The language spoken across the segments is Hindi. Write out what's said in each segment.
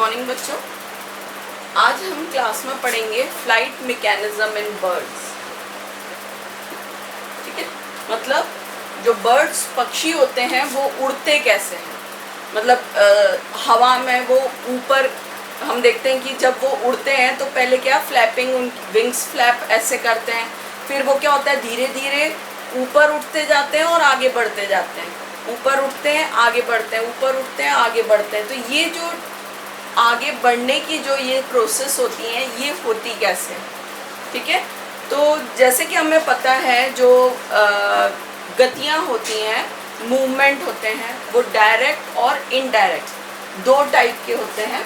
मॉर्निंग बच्चों। आज हम क्लास में पढ़ेंगे फ्लाइट मैकेनिज्म इन बर्ड्स। ठीक है, मतलब जो बर्ड्स पक्षी होते हैं वो उड़ते कैसे हैं, मतलब हवा में वो ऊपर हम देखते हैं कि जब वो उड़ते हैं तो पहले क्या फ्लैपिंग, उन विंग्स फ्लैप ऐसे करते हैं, फिर वो क्या होता है धीरे धीरे ऊपर उठते जाते हैं और आगे बढ़ते जाते हैं, ऊपर उठते हैं आगे बढ़ते हैं, ऊपर उठते हैं आगे बढ़ते हैं। तो ये जो आगे बढ़ने की जो ये प्रोसेस होती है ये होती कैसे है। ठीक है, तो जैसे कि हमें पता है जो गतियाँ होती हैं, मूवमेंट होते हैं, वो डायरेक्ट और इनडायरेक्ट दो टाइप के होते हैं।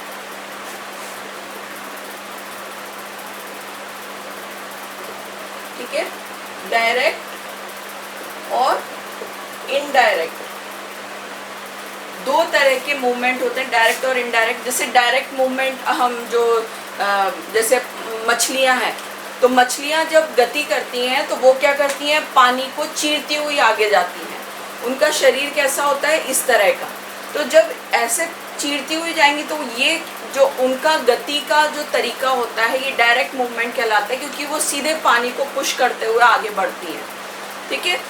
ठीक है, डायरेक्ट और इनडायरेक्ट दो तरह के मूवमेंट होते हैं, डायरेक्ट और इनडायरेक्ट। जैसे डायरेक्ट मूवमेंट हम जो जैसे मछलियां हैं, तो मछलियां जब गति करती हैं तो वो क्या करती हैं, पानी को चीरती हुई आगे जाती हैं। उनका शरीर कैसा होता है, इस तरह का। तो जब ऐसे चीरती हुई जाएंगी तो ये जो उनका गति का जो तरीका होता है ये डायरेक्ट मूवमेंट कहलाता है, क्योंकि वो सीधे पानी को पुश करते हुए आगे बढ़ती हैं। ठीक है,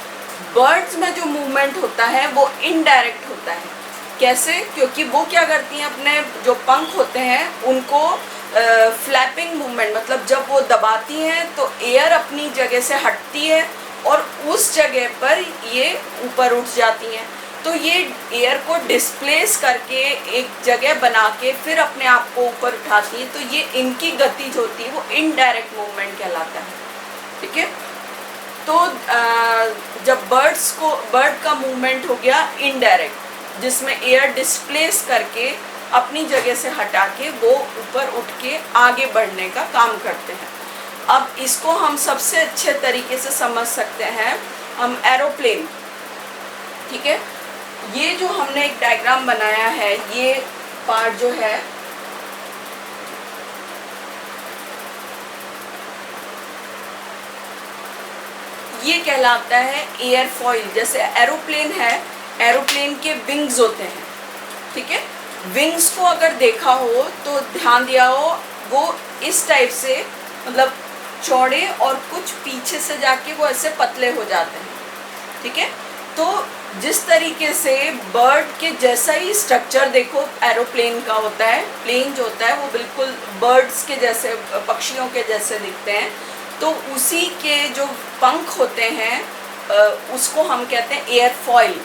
बर्ड्स में जो मूवमेंट होता है वो इनडायरेक्ट होता है। कैसे? क्योंकि वो क्या करती हैं, अपने जो पंख होते हैं उनको फ्लैपिंग मूवमेंट, मतलब जब वो दबाती हैं तो एयर अपनी जगह से हटती है और उस जगह पर ये ऊपर उठ जाती हैं। तो ये एयर को डिस्प्लेस करके एक जगह बना के फिर अपने आप को ऊपर उठाती हैं। तो ये इनकी गति जो होती है वो इनडायरेक्ट मूवमेंट कहलाता है। ठीक है, तो जब बर्ड का मूवमेंट हो गया इनडायरेक्ट, जिसमें एयर डिस्प्लेस करके अपनी जगह से हटा के वो ऊपर उठ के आगे बढ़ने का काम करते हैं। अब इसको हम सबसे अच्छे तरीके से समझ सकते हैं हम एरोप्लेन। ठीक है, ये जो हमने एक डायग्राम बनाया है, ये पार्ट जो है ये कहलाता है एयरफॉइल। जैसे एरोप्लेन है, एरोप्लेन के विंग्स होते हैं। ठीक है, विंग्स को अगर देखा हो तो ध्यान दिया हो वो इस टाइप से, मतलब चौड़े और कुछ पीछे से जाके वो ऐसे पतले हो जाते हैं। ठीक है, तो जिस तरीके से बर्ड के जैसा ही स्ट्रक्चर देखो एरोप्लेन का होता है, प्लेन जो होता है वो बिल्कुल बर्ड्स के जैसे, पक्षियों के जैसे दिखते हैं। तो उसी के जो पंख होते हैं उसको हम कहते हैं एयरफॉइल।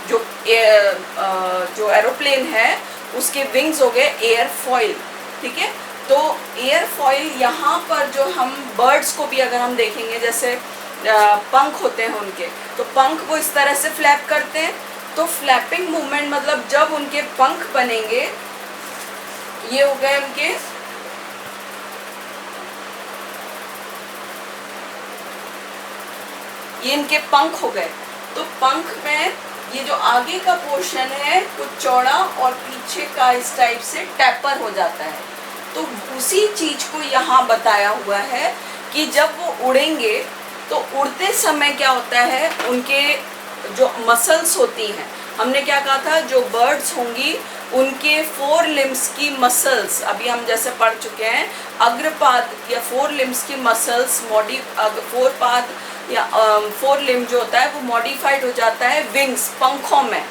जो एरोप्लेन है उसके विंग्स हो गए एयरफॉइल। ठीक है, तो एयरफॉइल यहाँ पर जो हम बर्ड्स को भी अगर हम देखेंगे, जैसे पंख होते हैं उनके, तो पंख वो इस तरह से फ्लैप करते हैं। तो फ्लैपिंग मूवमेंट मतलब जब उनके पंख बनेंगे, ये हो गए उनके ये इनके पंख हो गए। तो पंख में ये जो आगे का पोर्शन है कुछ चौड़ा और पीछे का इस टाइप से टैपर हो जाता है। तो उसी चीज को यहाँ बताया हुआ है कि जब वो उड़ेंगे तो उड़ते समय क्या होता है, उनके जो मसल्स होती हैं, हमने क्या कहा था, जो बर्ड्स होंगी उनके 4 लिम्स की मसल्स, अभी हम जैसे पढ़ चुके हैं, अग्रपाद या 4 लिम्स की मसल्स 4 पाद या 4 लिम्ब जो होता है वो मॉडिफाइड हो जाता है विंग्स, पंखों में।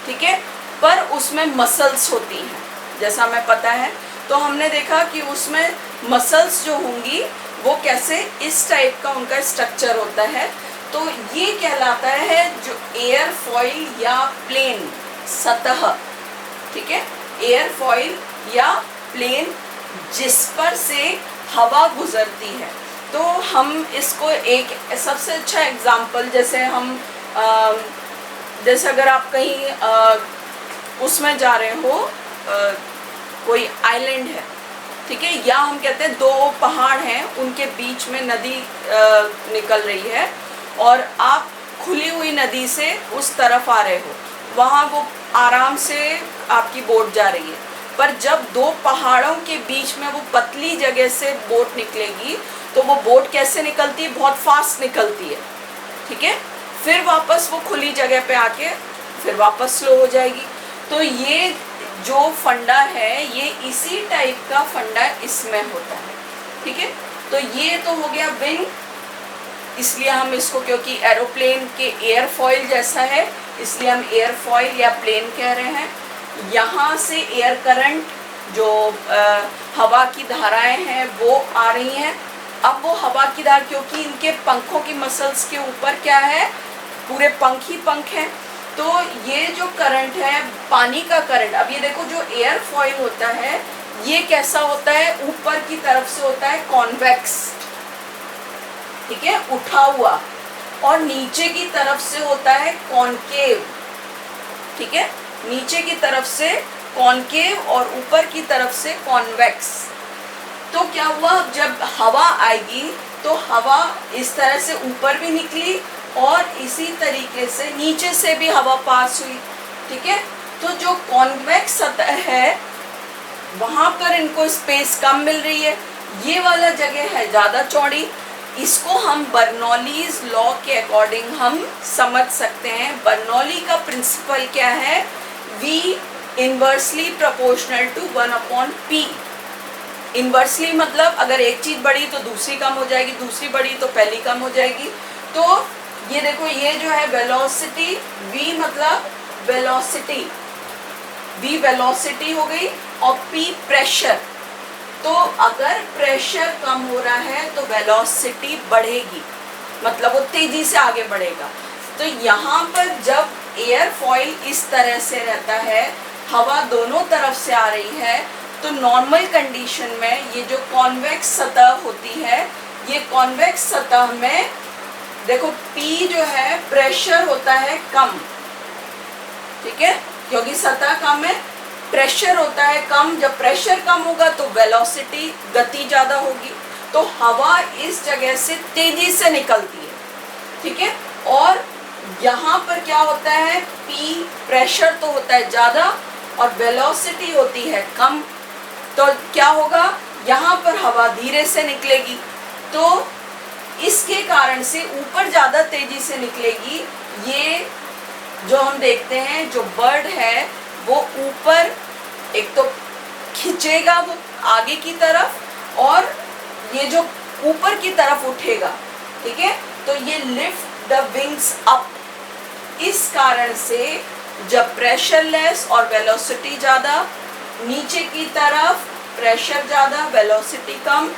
ठीक है, पर उसमें मसल्स होती हैं जैसा हमें पता है। तो हमने देखा कि उसमें मसल्स जो होंगी वो कैसे, इस टाइप का उनका स्ट्रक्चर होता है। तो ये कहलाता है जो एयरफॉइल या प्लेन सतह। ठीक है, एयरफॉइल या प्लेन जिस पर से हवा गुजरती है। तो हम इसको एक सबसे अच्छा एग्जाम्पल, जैसे हम जैसे अगर आप कहीं उसमें जा रहे हो, कोई आइलैंड है, ठीक है, या हम कहते हैं 2 पहाड़ हैं, उनके बीच में नदी निकल रही है और आप खुली हुई नदी से उस तरफ आ रहे हो, वहाँ वो आराम से आपकी बोट जा रही है। पर जब 2 पहाड़ों के बीच में वो पतली जगह से बोट निकलेगी तो वो बोट कैसे निकलती है, बहुत फास्ट निकलती है। ठीक है, फिर वापस वो खुली जगह पे आके फिर वापस स्लो हो जाएगी। तो ये जो फंडा है ये इसी टाइप का फंडा इसमें होता है, ठीक है। तो ये तो हो गया विंग, इसलिए हम इसको, क्योंकि एरोप्लेन के एयरफॉइल जैसा है इसलिए हम एयरफॉइल या प्लेन कह रहे हैं। यहाँ से एयर करंट जो हवा की धाराएं हैं वो आ रही हैं। अब वो हवा की धार, क्योंकि इनके पंखों की मसल्स के ऊपर क्या है, पूरे पंख ही पंख हैं, तो ये जो करंट है पानी का करंट, अब ये देखो जो एयरफॉइल होता है ये कैसा होता है, ऊपर की तरफ से होता है कॉन्वेक्स, ठीक है, उठा हुआ, और नीचे की तरफ से होता है कॉनकेव, ठीक है, नीचे की तरफ से कॉनकेव और ऊपर की तरफ से कॉन्वेक्स। तो क्या हुआ, जब हवा आएगी तो हवा इस तरह से ऊपर भी निकली और इसी तरीके से नीचे से भी हवा पास हुई, ठीक है। तो जो कॉन्वेक्स सतह है वहाँ पर इनको स्पेस कम मिल रही है, ये वाला जगह है ज़्यादा चौड़ी। इसको हम बर्नौलीज लॉ के अकॉर्डिंग हम समझ सकते हैं। बर्नौली का प्रिंसिपल क्या है, V inversely proportional to 1/p। Inversely मतलब अगर एक चीज़ बढ़ी तो दूसरी कम हो जाएगी, दूसरी बढ़ी तो पहली कम हो जाएगी। तो ये देखो, ये जो है वेलोसिटी, V मतलब वेलोसिटी, V वेलोसिटी हो गई, और P प्रेशर। तो अगर प्रेशर कम हो रहा है तो वेलोसिटी बढ़ेगी, मतलब वो तेजी से आगे बढ़ेगा। तो यहाँ पर जब एयरफॉइल इस तरह से रहता है, हवा दोनों तरफ से आ रही है, तो नॉर्मल कंडीशन में ये जो कॉन्वेक्स सतह होती है, ये कॉन्वेक्स सतह में देखो P जो है प्रेशर होता है कम, ठीक है, क्योंकि सतह कम है, प्रेशर होता है कम। जब प्रेशर कम होगा तो वेलोसिटी, गति ज़्यादा होगी, तो हवा इस जगह से तेजी से निकलती है, ठीक है। और यहाँ पर क्या होता है, P प्रेशर तो होता है ज़्यादा और वेलोसिटी होती है कम, तो क्या होगा, यहाँ पर हवा धीरे से निकलेगी, तो इसके कारण से ऊपर ज़्यादा तेजी से निकलेगी। ये जो हम देखते हैं, जो बर्ड है वो ऊपर एक तो खींचेगा वो आगे की तरफ, और ये जो ऊपर की तरफ उठेगा, ठीक है, तो ये लिफ्ट द विंग्स अप। इस कारण से जब प्रेशर लेस और वेलोसिटी ज़्यादा, नीचे की तरफ प्रेशर ज़्यादा वेलोसिटी कम,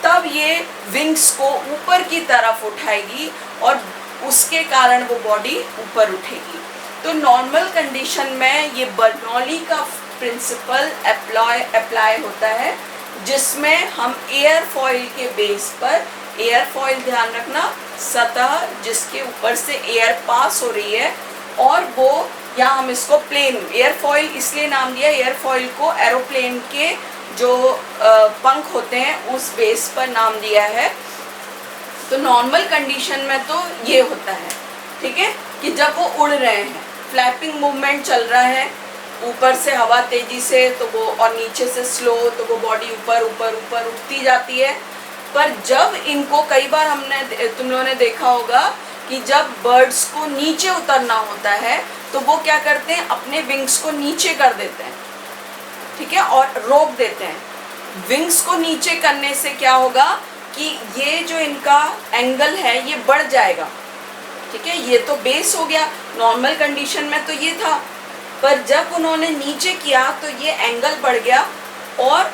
तब ये विंग्स को ऊपर की तरफ उठाएगी और उसके कारण वो बॉडी ऊपर उठेगी। तो नॉर्मल कंडीशन में ये बर्नौली का प्रिंसिपल अप्लाई होता है, जिसमें हम एयरफॉइल के बेस पर, एयरफॉइल ध्यान रखना सतह जिसके ऊपर से एयर पास हो रही है, और वो या हम इसको प्लेन, एयरफॉइल इसलिए नाम दिया, एयरफॉइल को एरोप्लेन के जो पंख होते हैं उस बेस पर नाम दिया है। तो नॉर्मल कंडीशन में तो ये होता है, ठीक है, कि जब वो उड़ रहे हैं, फ्लैपिंग मूवमेंट चल रहा है, ऊपर से हवा तेजी से तो वो, और नीचे से स्लो, तो वो बॉडी ऊपर ऊपर ऊपर उठती जाती है। पर जब इनको, कई बार हमने, तुम लोगों ने देखा होगा कि जब बर्ड्स को नीचे उतरना होता है तो वो क्या करते हैं, अपने विंग्स को नीचे कर देते हैं, ठीक है, और रोक देते हैं। विंग्स को नीचे करने से क्या होगा कि ये जो इनका एंगल है ये बढ़ जाएगा, ठीक है, ये तो बेस हो गया, नॉर्मल कंडीशन में तो ये था, पर जब उन्होंने नीचे किया तो ये एंगल बढ़ गया, और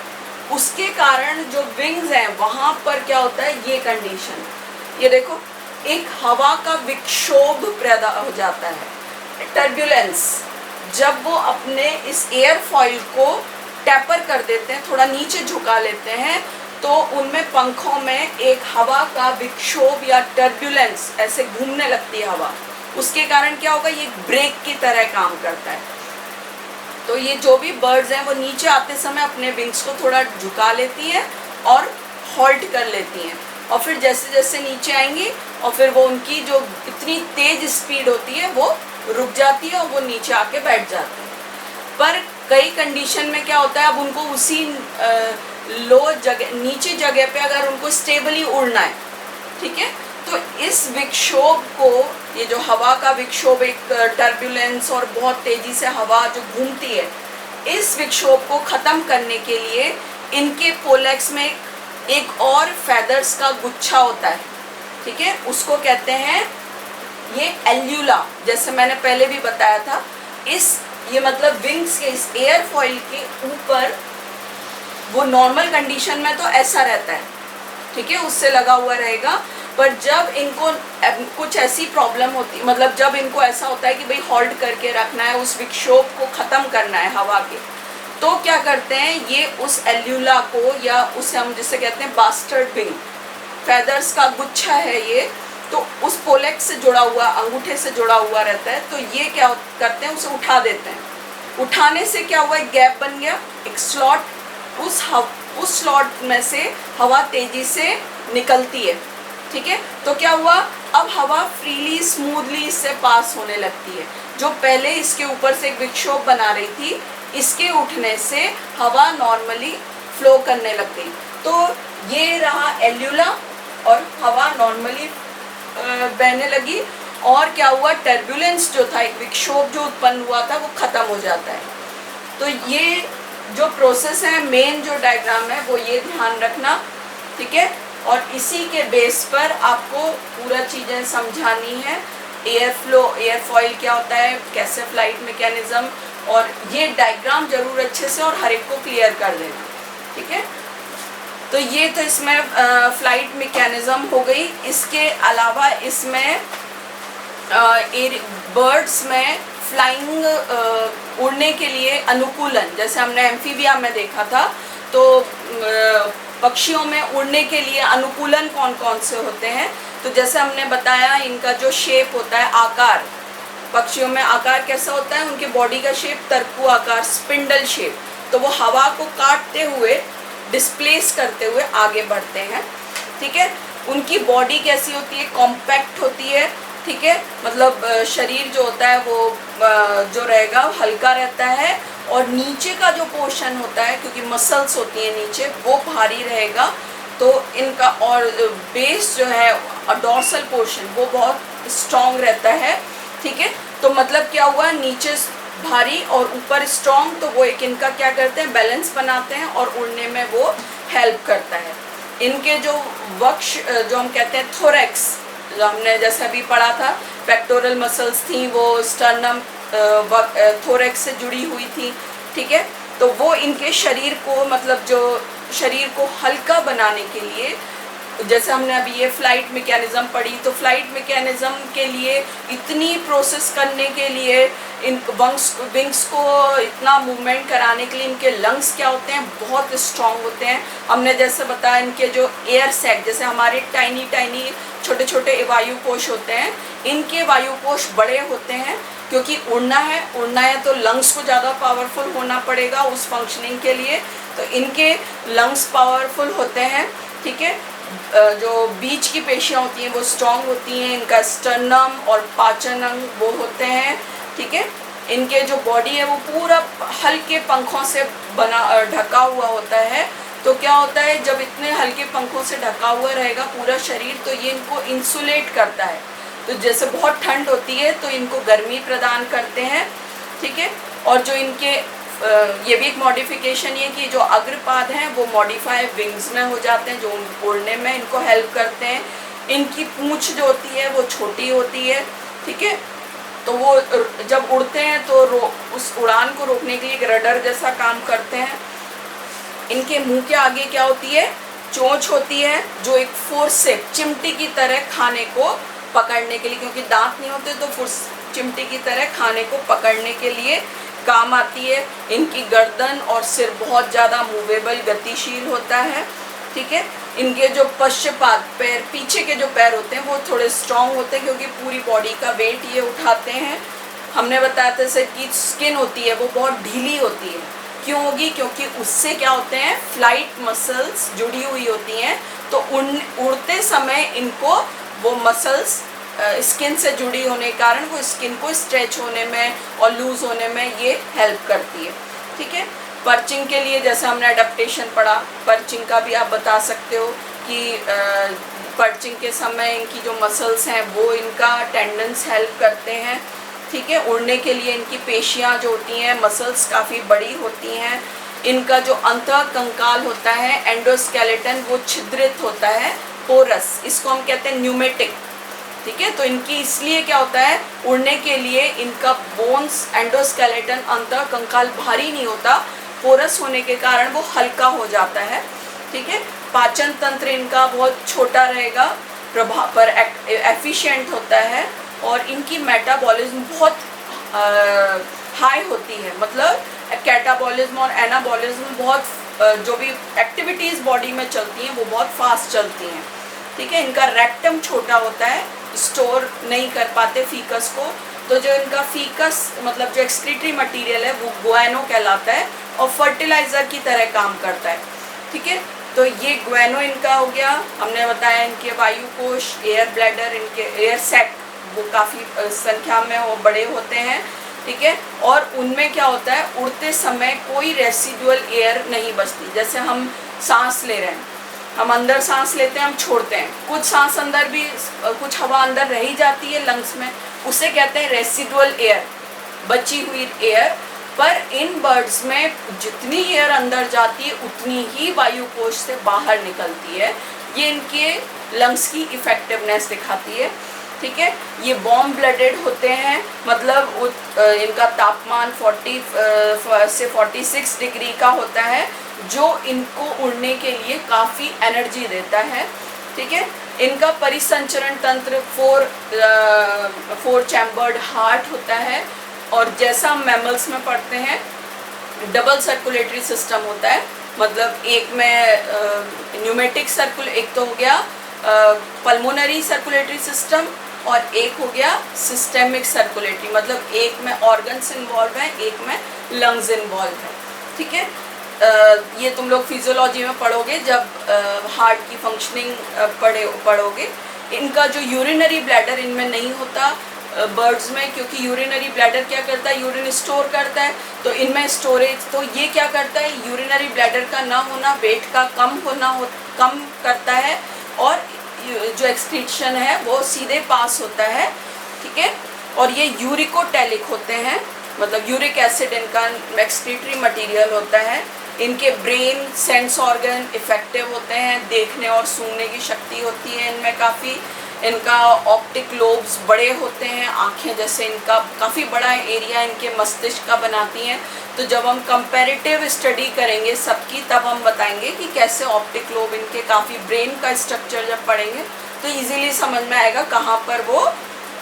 उसके कारण जो विंग्स हैं वहाँ पर क्या होता है, ये कंडीशन, ये देखो, एक हवा का विक्षोभ पैदा हो जाता है, टर्बुलेंस। जब वो अपने इस एयरफॉइल को टैपर कर देते हैं, थोड़ा नीचे झुका लेते हैं, तो उनमें पंखों में एक हवा का विक्षोभ या टर्बुलेंस, ऐसे घूमने लगती है हवा, उसके कारण क्या होगा, ये ब्रेक की तरह काम करता है। तो ये जो भी बर्ड्स हैं वो नीचे आते समय अपने विंग्स को थोड़ा झुका लेती हैं और हॉल्ट कर लेती हैं, और फिर जैसे जैसे नीचे आएंगी और फिर वो उनकी जो इतनी तेज स्पीड होती है वो रुक जाती है और वो नीचे आके बैठ जाते हैं। पर कई कंडीशन में क्या होता है, अब उनको उसी लो जगह, नीचे जगह पे अगर उनको स्टेबली उड़ना है, ठीक है, तो इस विक्षोभ को, ये जो हवा का विक्षोभ, एक टर्बुलेंस और बहुत तेज़ी से हवा जो घूमती है, इस विक्षोभ को ख़त्म करने के लिए इनके पोलेक्स में एक और फेदर्स का गुच्छा होता है, ठीक है, उसको कहते हैं ये एल्यूला। जैसे मैंने पहले भी बताया था, ये मतलब विंग्स के इस एयरफॉइल के ऊपर वो नॉर्मल कंडीशन में तो ऐसा रहता है, ठीक है, उससे लगा हुआ रहेगा। पर जब इनको कुछ ऐसी प्रॉब्लम होती, मतलब जब इनको ऐसा होता है कि भाई होल्ड करके रखना है, उस विक्षोभ को ख़त्म करना है हवा के, तो क्या करते हैं, ये उस एल्यूला को, या उसे हम जिसे कहते हैं बास्टर्ड विंग, फेदर्स का गुच्छा है ये, तो उस पोलेक्स से जुड़ा हुआ, अंगूठे से जुड़ा हुआ रहता है। तो ये क्या करते हैं, उसे उठा देते हैं। उठाने से क्या हुआ, एक गैप बन गया, एक स्लॉट, उस स्लॉट में से हवा तेजी से निकलती है, ठीक है। तो क्या हुआ, अब हवा फ्रीली स्मूथली इससे पास होने लगती है। जो पहले इसके ऊपर से एक विक्षोभ बना रही थी, इसके उठने से हवा नॉर्मली फ्लो करने लग गई। तो ये रहा एल्यूला, और हवा नॉर्मली बहने लगी। और क्या हुआ, टर्बुलेंस जो था, एक विक्षोभ जो उत्पन्न हुआ था, वो ख़त्म हो जाता है। तो ये जो प्रोसेस है, मेन जो डायग्राम है, वो ये ध्यान रखना, ठीक है। और इसी के बेस पर आपको पूरा चीज़ें समझानी है। एयर फ्लो, एयरफॉइल क्या होता है, कैसे फ्लाइट मैकेनिज्म, और ये डायग्राम जरूर अच्छे से और हर एक को क्लियर कर देना, ठीक है। तो ये तो इसमें फ्लाइट मैकेनिज्म हो गई। इसके अलावा इसमें बर्ड्स में फ्लाइंग, उड़ने के लिए अनुकूलन, जैसे हमने एम्फीबिया में देखा था, तो पक्षियों में उड़ने के लिए अनुकूलन कौन कौन से होते हैं। तो जैसे हमने बताया, इनका जो शेप होता है, आकार, पक्षियों में आकार कैसा होता है, उनके बॉडी का शेप तरकू आकार, स्पिंडल शेप। तो वो हवा को काटते हुए, डिस्प्लेस करते हुए आगे बढ़ते हैं, ठीक है। उनकी बॉडी कैसी होती है, कॉम्पैक्ट होती है, ठीक है, मतलब शरीर जो होता है वो जो रहेगा हल्का रहता है, और नीचे का जो पोर्शन होता है, क्योंकि मसल्स होती हैं नीचे, वो भारी रहेगा। तो इनका, और बेस जो है, डॉर्सल पोर्शन, वो बहुत स्ट्रॉन्ग रहता है, ठीक है। तो मतलब क्या हुआ, नीचे भारी और ऊपर स्ट्रॉन्ग, तो वो एक इनका क्या करते हैं, बैलेंस बनाते हैं, और उड़ने में वो हेल्प करता है। इनके जो वक्ष, जो हम कहते हैं थोरैक्स, जो हमने जैसे अभी पढ़ा था, पेक्टोरल मसल्स थी, वो स्टर्नम थोरैक्स से जुड़ी हुई थी, ठीक है। तो वो इनके शरीर को, मतलब जो शरीर को हल्का बनाने के लिए, जैसे हमने अभी ये फ्लाइट मैकेनिज्म पढ़ी, तो फ्लाइट मैकेनिज्म के लिए इतनी प्रोसेस करने के लिए, इन विंग्स को इतना मूवमेंट कराने के लिए इनके लंग्स क्या होते हैं, बहुत स्ट्रॉन्ग होते हैं। हमने जैसे बताया, इनके जो एयर सैक, जैसे हमारे टाइनी टाइनी छोटे छोटे वायु कोश होते हैं, इनके वायु कोश बड़े होते हैं, क्योंकि उड़ना है तो लंग्स को ज़्यादा पावरफुल होना पड़ेगा उस फंक्शनिंग के लिए। तो इनके लंग्स पावरफुल होते हैं, ठीक है। जो बीच की पेशियाँ होती हैं वो स्ट्रॉन्ग होती हैं, इनका स्टर्नम और पाचन अंग वो होते हैं, ठीक है। इनके जो बॉडी है वो पूरा हल्के पंखों से ढका हुआ होता है। तो क्या होता है, जब इतने हल्के पंखों से ढका हुआ रहेगा पूरा शरीर, तो ये इनको इंसुलेट करता है। तो जैसे बहुत ठंड होती है तो इनको गर्मी प्रदान करते हैं, ठीक है। और जो इनके ये भी एक मॉडिफिकेशन ये कि जो अग्रपाद हैं वो मॉडिफाई विंग्स में हो जाते हैं, जो उड़ने में इनको हेल्प करते हैं। इनकी पूंछ जो होती है वो छोटी होती है, ठीक है। तो वो जब उड़ते हैं तो उस उड़ान को रोकने के लिए एक रडर जैसा काम करते हैं। इनके मुंह के आगे क्या होती है, चोंच होती है, जो एक फोर्सेप, चिमटी की तरह खाने को पकड़ने के लिए, क्योंकि दांत नहीं होते तो चिमटी की तरह खाने को पकड़ने के लिए काम आती है। इनकी गर्दन और सिर बहुत ज़्यादा मूवेबल, गतिशील होता है, ठीक है। इनके जो पश्चपाद पैर, पीछे के जो पैर होते हैं वो थोड़े स्ट्रॉन्ग होते हैं, क्योंकि पूरी बॉडी का वेट ये उठाते हैं। हमने बताया था जैसे कि स्किन होती है वो बहुत ढीली होती है, क्यों होगी, क्योंकि उससे क्या होते हैं, फ्लाइट मसल्स जुड़ी हुई होती हैं। तो उड़ते समय इनको वो मसल्स स्किन से जुड़ी होने के कारण वो स्किन को स्ट्रेच होने में और लूज़ होने में ये हेल्प करती है, ठीक है। पर्चिंग के लिए जैसे हमने अडेप्टेशन पढ़ा, पर्चिंग का भी आप बता सकते हो कि पर्चिंग के समय इनकी जो मसल्स हैं वो इनका टेंडेंस हेल्प करते हैं, ठीक है। उड़ने के लिए इनकी पेशियां जो होती हैं, मसल्स काफ़ी बड़ी होती हैं। इनका जो अंतः कंकाल होता है एंडोस्केलेटन, वो छिद्रित होता है, पोरस, इसको हम कहते हैं न्यूमेटिक। ठीक है, तो इनकी इसलिए क्या होता है, उड़ने के लिए इनका बोन्स एंडोस्केलेटन अंतः कंकाल भारी नहीं होता, पोरस होने के कारण वो हल्का हो जाता है। ठीक है, पाचन तंत्र इनका बहुत छोटा रहेगा, प्रभाव पर एफिशिएंट होता है, और इनकी मेटाबॉलिज्म बहुत हाई होती है, मतलब कैटाबॉलिज्म और एनाबॉलिज्म बहुत जो भी एक्टिविटीज़ बॉडी में चलती हैं वो बहुत फास्ट चलती हैं। ठीक है, इनका रेक्टम छोटा होता है, स्टोर नहीं कर पाते फीकस को, तो जो इनका फीकस मतलब जो एक्सक्रीटरी मटेरियल है वो ग्वेनो कहलाता है और फर्टिलाइज़र की तरह काम करता है। ठीक है, तो ये ग्वेनो इनका हो गया। हमने बताया इनके वायु कोश, एयर ब्लैडर, इनके एयर सैक वो काफ़ी संख्या में वो बड़े होते हैं। ठीक है, और उनमें क्या होता है, उड़ते समय कोई रेसिडुअल एयर नहीं बचती। जैसे हम सांस ले रहे हैं, हम अंदर सांस लेते हैं, हम छोड़ते हैं, कुछ सांस अंदर भी, कुछ हवा अंदर रही जाती है लंग्स में, उसे कहते हैं रेसिडुअल एयर, बची हुई एयर। पर इन बर्ड्स में जितनी एयर अंदर जाती है उतनी ही वायु कोश से बाहर निकलती है। ये इनके लंग्स की इफेक्टिवनेस दिखाती है। ठीक है, ये वार्म ब्लडेड होते हैं, मतलब इनका तापमान 40 से 46 डिग्री का होता है, जो इनको उड़ने के लिए काफ़ी एनर्जी देता है। ठीक है, इनका परिसंचरण तंत्र 4 चैम्बर्ड हार्ट होता है, और जैसा हम मैमल्स में पढ़ते हैं डबल सर्कुलेटरी सिस्टम होता है, मतलब एक में न्यूमेटिक एक तो हो गया पल्मोनरी सर्कुलेटरी सिस्टम, और एक हो गया सिस्टेमिक सर्कुलेटरी, मतलब एक में ऑर्गन्स इन्वॉल्व है, एक में लंग्स इन्वॉल्व है। ठीक है, ये तुम लोग फिजियोलॉजी में पढ़ोगे जब हार्ट की फंक्शनिंग पढ़ोगे। इनका जो यूरिनरी ब्लैडर इनमें नहीं होता बर्ड्स में, क्योंकि यूरिनरी ब्लैडर क्या करता है, यूरिन स्टोर करता है, तो इनमें स्टोरेज, तो ये क्या करता है, यूरिनरी ब्लैडर का ना होना वेट का कम करता है, और जो एक्सक्रीशन है वो सीधे पास होता है। ठीक है, और ये यूरिकोटैलिक होते हैं, मतलब यूरिक एसिड इनका एक्सक्रीटरी मटेरियल होता है। इनके ब्रेन सेंस ऑर्गन इफेक्टिव होते हैं, देखने और सूंघने की शक्ति होती है इनमें काफ़ी। इनका ऑप्टिक लोब्स बड़े होते हैं, आँखें जैसे इनका काफ़ी बड़ा एरिया इनके मस्तिष्क का बनाती हैं। तो जब हम कंपैरेटिव स्टडी करेंगे सबकी, तब हम बताएंगे कि कैसे ऑप्टिक लोब इनके काफ़ी, ब्रेन का स्ट्रक्चर जब पढ़ेंगे तो इजीली समझ में आएगा कहाँ पर वो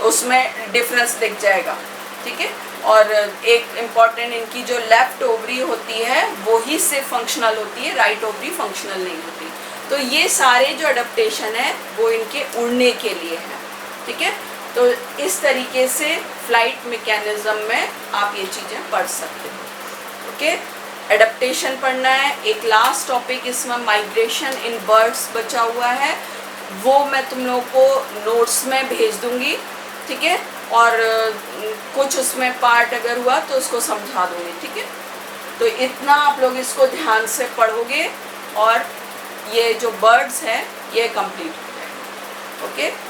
उसमें डिफरेंस दिख जाएगा। ठीक है, और एक इम्पॉर्टेंट इनकी जो लेफ्ट ओवरी होती है वो ही सिर्फ फंक्शनल होती है, राइट ओवरी फंक्शनल नहीं होती। तो ये सारे जो अडेप्टेशन है वो इनके उड़ने के लिए है। ठीक है, तो इस तरीके से फ्लाइट मैकेनिज्म में आप ये चीज़ें पढ़ सकते हो। ओके, एडेप्टेशन पढ़ना है। एक लास्ट टॉपिक इसमें माइग्रेशन इन बर्ड्स बचा हुआ है, वो मैं तुम लोगों को नोट्स में भेज दूँगी। ठीक है, और कुछ उसमें पार्ट अगर हुआ तो उसको समझा दूँगी। ठीक है, तो इतना आप लोग इसको ध्यान से पढ़ोगे और ये जो बर्ड्स है ये कंप्लीट हो जाएगा। ओके।